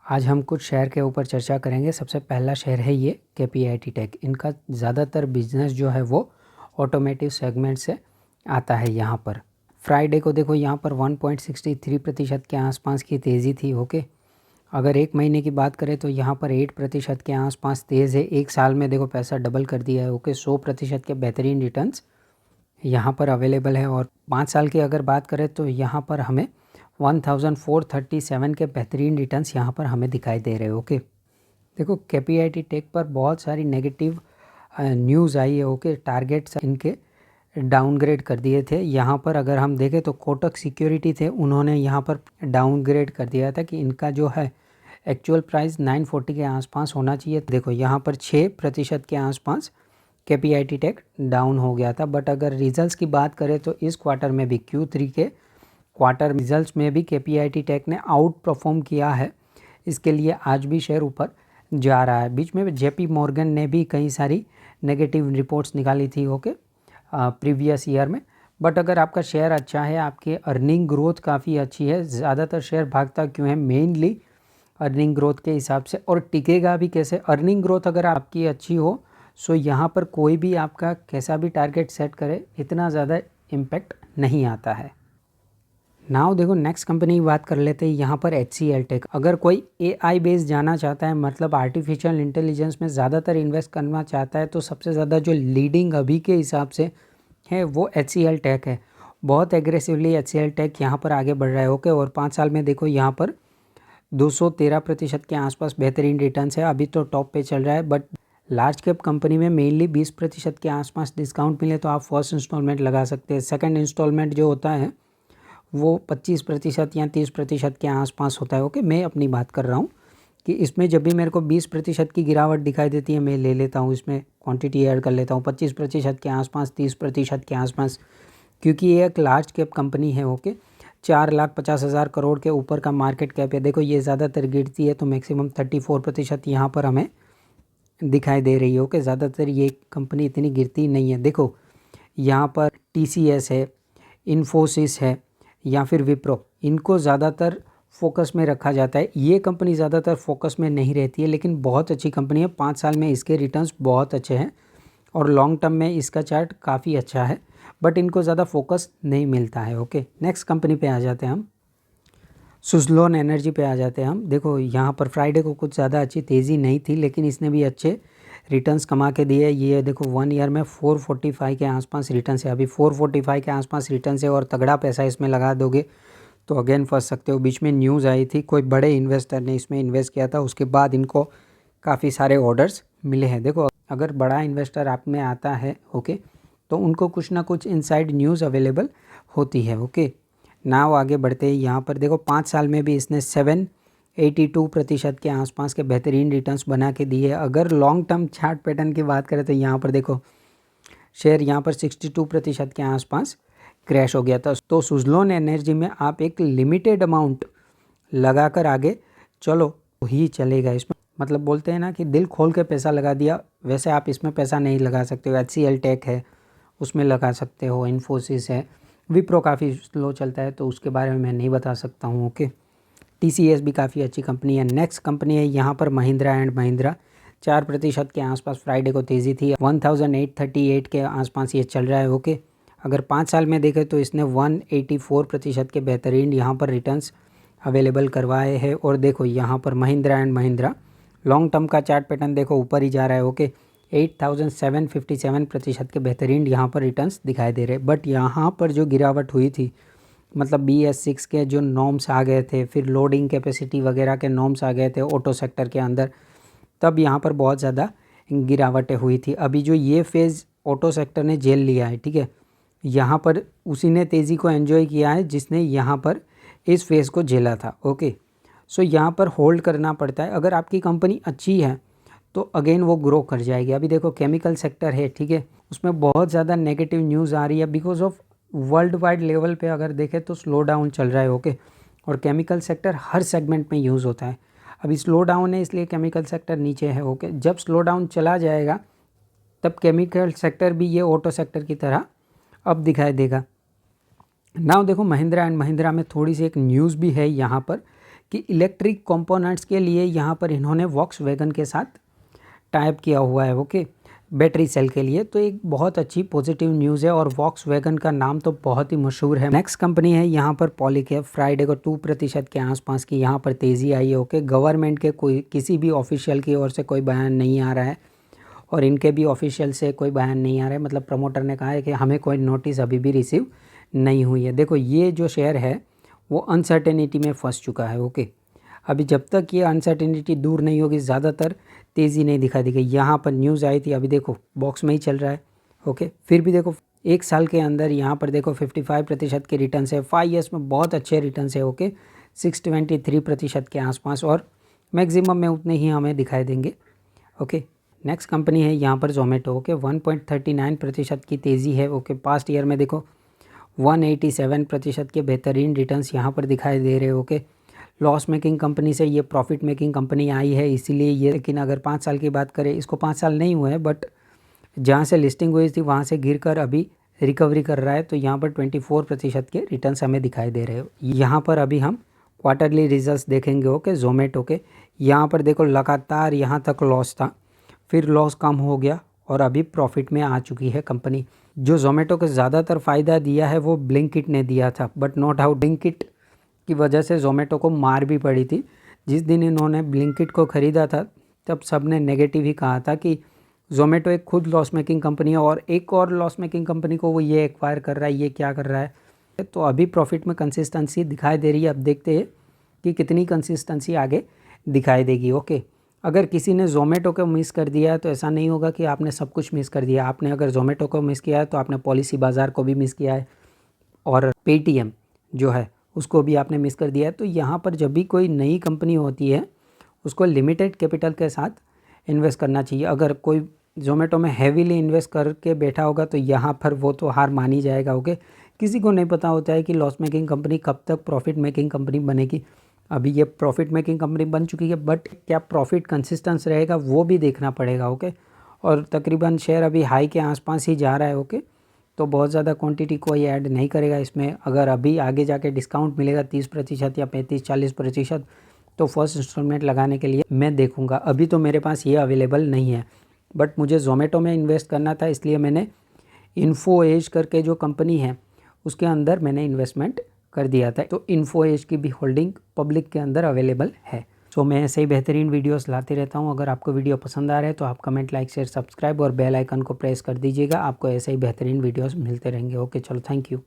आज हम कुछ शेयर के ऊपर चर्चा करेंगे। सबसे पहला शेयर है ये KPIT टेक। इनका ज़्यादातर बिजनेस जो है वो ऑटोमेटिव सेगमेंट से आता है। यहाँ पर फ्राइडे को देखो, यहाँ पर 1.63% के आसपास की तेज़ी थी। ओके, अगर एक महीने की बात करें तो यहाँ पर 8% के आसपास तेज़ है। एक साल में देखो पैसा डबल कर दिया है। ओके, 100% के बेहतरीन रिटर्न्स यहाँ पर अवेलेबल है। और 5 साल की अगर बात करें तो यहाँ पर हमें 1437 के बेहतरीन रिटर्न्स यहाँ पर हमें दिखाई दे रहे हैं। ओके, देखो KPIT टेक पर बहुत सारी नेगेटिव न्यूज़ आई है। ओके, टारगेट्स इनके डाउनग्रेड कर दिए थे। यहाँ पर अगर हम देखें तो कोटक सिक्योरिटी थे, उन्होंने यहाँ पर डाउनग्रेड कर दिया था कि इनका जो है एक्चुअल प्राइस 940 के आसपास होना चाहिए। देखो यहाँ पर 6% के आसपास KPIT टेक डाउन हो गया था। बट अगर रिजल्ट्स की बात करें तो इस क्वार्टर में भी Q3 के क्वार्टर रिजल्ट्स में भी KPIT टेक ने आउट परफॉर्म किया है। इसके लिए आज भी शेयर ऊपर जा रहा है। बीच में JP मॉर्गन ने भी कई सारी नेगेटिव रिपोर्ट्स निकाली थी। ओके, प्रीवियस ईयर में। बट अगर आपका शेयर अच्छा है, आपकी अर्निंग ग्रोथ काफ़ी अच्छी है, ज़्यादातर शेयर भागता क्यों है? मेनली अर्निंग ग्रोथ के हिसाब से। और टिकेगा भी कैसे? अर्निंग ग्रोथ अगर आपकी अच्छी हो सो यहाँ पर कोई भी आपका कैसा भी टारगेट सेट करे, इतना ज़्यादा इम्पैक्ट नहीं आता है। नाउ देखो नेक्स्ट कंपनी की बात कर लेते हैं। यहाँ पर HCL टेक। अगर कोई AI बेस जाना चाहता है, मतलब आर्टिफिशियल इंटेलिजेंस में ज़्यादातर इन्वेस्ट करना चाहता है, तो सबसे ज़्यादा जो लीडिंग अभी के हिसाब से है वो HCL टेक है। बहुत एग्रेसिवली HCL टेक यहाँ पर आगे बढ़ रहा है। ओके, और 5 साल में देखो यहाँ पर 213% के आसपास बेहतरीन रिटर्न्स है। अभी तो टॉप पे चल रहा है। बट लार्ज कैप कंपनी में मेनली 20% के आसपास डिस्काउंट मिले तो आप फर्स्ट इंस्टॉलमेंट लगा सकते हैं। सेकंड इंस्टॉलमेंट जो होता है वो 25% या 30% के आसपास होता है। ओके, मैं अपनी बात कर रहा हूँ कि इसमें जब भी मेरे को 20% की गिरावट दिखाई देती है, मैं ले लेता हूँ, इसमें क्वांटिटी ऐड कर लेता हूँ 25% के आसपास, 30% के आसपास, क्योंकि ये एक लार्ज कैप कंपनी है। ओके, 4,50,000 करोड़ के ऊपर का मार्केट कैप है। देखो ये ज़्यादातर गिरती है तो मैक्सिमम 34% यहाँ पर हमें दिखाई दे रही है। ओके, ज़्यादातर ये कंपनी इतनी गिरती नहीं है। देखो यहाँ पर TCS है, इन्फोसिस है या फिर विप्रो, इनको ज़्यादातर फोकस में रखा जाता है। ये कंपनी ज़्यादातर फोकस में नहीं रहती है, लेकिन बहुत अच्छी कंपनी है। 5 साल में इसके रिटर्न्स बहुत अच्छे हैं और लॉन्ग टर्म में इसका चार्ट काफ़ी अच्छा है। बट इनको ज़्यादा फोकस नहीं मिलता है। ओके, नेक्स्ट कंपनी पे आ जाते हैं हम, सुज़लोन एनर्जी पे आ जाते हैं हम। देखो यहाँ पर फ्राइडे को कुछ ज़्यादा अच्छी तेज़ी नहीं थी, लेकिन इसने भी अच्छे रिटर्न्स कमा के दिए। ये देखो 1 ईयर में 445 के आसपास रिटर्न्स है। अभी 445 के आसपास रिटर्न्स है और तगड़ा पैसा इसमें लगा दोगे तो अगेन फंस सकते हो। बीच में न्यूज़ आई थी, कोई बड़े इन्वेस्टर ने इसमें इन्वेस्ट किया था, उसके बाद इनको काफ़ी सारे ऑर्डर्स मिले हैं। देखो अगर बड़ा इन्वेस्टर आप में आता है, ओके, तो उनको कुछ ना कुछ इनसाइड न्यूज़ अवेलेबल होती है। ओके, नाव आगे बढ़ते हैं। यहाँ पर देखो 5 साल में भी इसने 782% के आसपास के बेहतरीन रिटर्न्स बना के दिए। अगर लॉन्ग टर्म चार्ट पैटर्न की बात करें तो यहाँ पर देखो शेयर यहाँ पर 62% के आसपास क्रैश हो गया था। तो सुज़लोन एनर्जी में आप एक लिमिटेड अमाउंट लगाकर आगे चलो ही चलेगा। इसमें मतलब बोलते हैं ना कि दिल खोल के पैसा लगा दिया, वैसे आप इसमें पैसा नहीं लगा सकते हो। HCL टेक है उसमें लगा सकते हो, इन्फोसिस है, विप्रो काफ़ी स्लो चलता है तो उसके बारे में मैं नहीं बता सकता हूँ। ओके, TCS भी काफ़ी अच्छी कंपनी है। नेक्स्ट कंपनी है यहाँ पर महिंद्रा एंड महिंद्रा। 4% के आसपास फ्राइडे को तेज़ी थी, 1838 के आसपास ये चल रहा है। ओके, अगर 5 साल में देखें तो इसने 184% के बेहतरीन यहाँ पर रिटर्न्स अवेलेबल करवाए हैं। और देखो यहाँ पर Mahindra and Mahindra long term का चार्ट पैटर्न देखो ऊपर ही जा रहा है। ओके, 8757% के बेहतरीन यहाँ पर रिटर्न्स दिखाई दे रहे हैं। बट यहाँ पर जो गिरावट हुई थी, मतलब BS6 के जो नॉर्म्स आ गए थे, फिर लोडिंग कैपेसिटी वगैरह के नॉर्म्स आ गए थे ऑटो सेक्टर के अंदर, तब यहाँ पर बहुत ज़्यादा गिरावटें हुई थी। अभी जो ये फेज़ ऑटो सेक्टर ने झेल लिया है, ठीक है, यहाँ पर उसी ने तेज़ी को एंजॉय किया है जिसने यहाँ पर इस फेज़ को झेला था। ओके, सो यहाँ पर होल्ड करना पड़ता है। अगर आपकी कंपनी अच्छी है तो अगेन वो ग्रो कर जाएगी। अभी देखो केमिकल सेक्टर है, ठीक है, उसमें बहुत ज़्यादा नेगेटिव न्यूज़ आ रही है because of world wide level पे अगर देखें तो स्लो डाउन चल रहा है। ओके, और केमिकल सेक्टर हर सेगमेंट में यूज़ होता है। अभी स्लो डाउन है इसलिए केमिकल सेक्टर नीचे है। ओके, जब स्लो डाउन चला जाएगा तब केमिकल सेक्टर भी ये ऑटो सेक्टर की तरह अब दिखाई देगा। नाउ देखो महिंद्रा एंड महिंद्रा में थोड़ी सी एक न्यूज़ भी है यहाँ पर कि इलेक्ट्रिक कंपोनेंट्स के लिए यहाँ पर इन्होंने वॉक्सवैगन के साथ टाइप किया हुआ है, ओके, बैटरी सेल के लिए। तो एक बहुत अच्छी पॉजिटिव न्यूज़ है और वॉक्सवैगन का नाम तो बहुत ही मशहूर है। नेक्स्ट कंपनी है यहाँ पर पॉलीकैब। फ्राइडे को 2% के आसपास की यहाँ पर तेज़ी आई है, ओके। गवर्नमेंट के कोई किसी भी ऑफिशियल की ओर से कोई बयान नहीं आ रहा है और इनके भी ऑफिशियल से कोई बयान नहीं आ रहा है, मतलब प्रमोटर ने कहा है कि हमें कोई नोटिस अभी भी रिसीव नहीं हुई है। देखो ये जो शेयर है वो अनसर्टेनिटी में फंस चुका है, ओके। अभी जब तक ये अनसर्टेनिटी दूर नहीं होगी ज़्यादातर तेज़ी नहीं दिखा दी गई। यहाँ पर न्यूज़ आई थी, अभी देखो बॉक्स में ही चल रहा है, ओके। फिर भी देखो 1 साल के अंदर यहाँ पर देखो 55% के रिटर्न है। 5 ईयर्स में बहुत अच्छे रिटर्न है, ओके। 623% के आसपास और मैक्सिमम में उतने ही हमें दिखाई देंगे, ओके। नेक्स्ट कंपनी है यहाँ पर जोमेटो, ओके। 1.39% की तेज़ी है, ओके। पास्ट ईयर में देखो 187% के बेहतरीन रिटर्न्स यहाँ पर दिखाई दे रहे हैं, ओके। लॉस मेकिंग कंपनी से ये प्रॉफिट मेकिंग कंपनी आई है, इसीलिए ये, लेकिन अगर 5 साल की बात करें, इसको 5 साल नहीं हुए हैं, बट जहाँ से लिस्टिंग हुई थी वहाँ से गिरकर अभी रिकवरी कर रहा है। तो यहाँ पर 24% के रिटर्न्स हमें दिखाई दे रहे हैं। यहाँ पर अभी हम क्वार्टरली रिजल्ट्स देखेंगे, ओके, जोमेटो के। यहाँ पर देखो लगातार यहाँ तक लॉस था, फिर लॉस कम हो गया और अभी प्रॉफिट में आ चुकी है कंपनी। जो जोमेटो को ज़्यादातर फ़ायदा दिया है वो ब्लिंकिट ने दिया था, बट नो डाउट ब्लिंकिट की वजह से जोमेटो को मार भी पड़ी थी। जिस दिन इन्होंने ब्लिंकिट को ख़रीदा था तब सब ने नेगेटिव ही कहा था कि जोमेटो एक खुद लॉस मेकिंग कंपनी है और एक और लॉस मेकिंग कंपनी को वो ये एक्वायर कर रहा है, ये क्या कर रहा है। तो अभी प्रॉफिट में कंसिस्टेंसी दिखाई दे रही है। अब देखते हैं कि कितनी कंसिस्टेंसी आगे दिखाई देगी, ओके। अगर किसी ने जोमेटो को मिस कर दिया है तो ऐसा नहीं होगा कि आपने सब कुछ मिस कर दिया। आपने अगर जोमेटो को मिस किया है तो आपने पॉलिसी बाज़ार को भी मिस किया है और पेटीएम जो है उसको भी आपने मिस कर दिया है। तो यहाँ पर जब भी कोई नई कंपनी होती है उसको लिमिटेड कैपिटल के साथ इन्वेस्ट करना चाहिए। अगर कोई जोमेटो में हैवीली इन्वेस्ट करके बैठा होगा तो यहाँ पर वो तो हार मानी जाएगा, ओके। किसी को नहीं पता होता है कि लॉस मेकिंग कंपनी कब तक प्रॉफिट मेकिंग कंपनी बनेगी। अभी ये प्रॉफिट मेकिंग कंपनी बन चुकी है, बट क्या प्रॉफिट कंसिस्टेंस रहेगा वो भी देखना पड़ेगा, ओके। और तकरीबन शेयर अभी हाई के आसपास ही जा रहा है, ओके। तो बहुत ज़्यादा क्वांटिटी कोई ऐड नहीं करेगा इसमें। अगर अभी आगे जाके डिस्काउंट मिलेगा 30% या 35-40%, तो फर्स्ट इंस्टॉलमेंट लगाने के लिए मैं देखूंगा। अभी तो मेरे पास ये अवेलेबल नहीं है, बट मुझे जोमेटो में इन्वेस्ट करना था, इसलिए मैंने इन्फो एज करके जो कंपनी है उसके अंदर मैंने इन्वेस्टमेंट कर दिया था। तो इन्फो एज की भी होल्डिंग पब्लिक के अंदर अवेलेबल है। सो मैं ऐसे ही बेहतरीन वीडियोस लाते रहता हूँ। अगर आपको वीडियो पसंद आ रहा है तो आप कमेंट, लाइक, शेयर, सब्सक्राइब और बेल आइकन को प्रेस कर दीजिएगा। आपको ऐसे ही बेहतरीन वीडियोस मिलते रहेंगे, ओके। चलो, थैंक यू।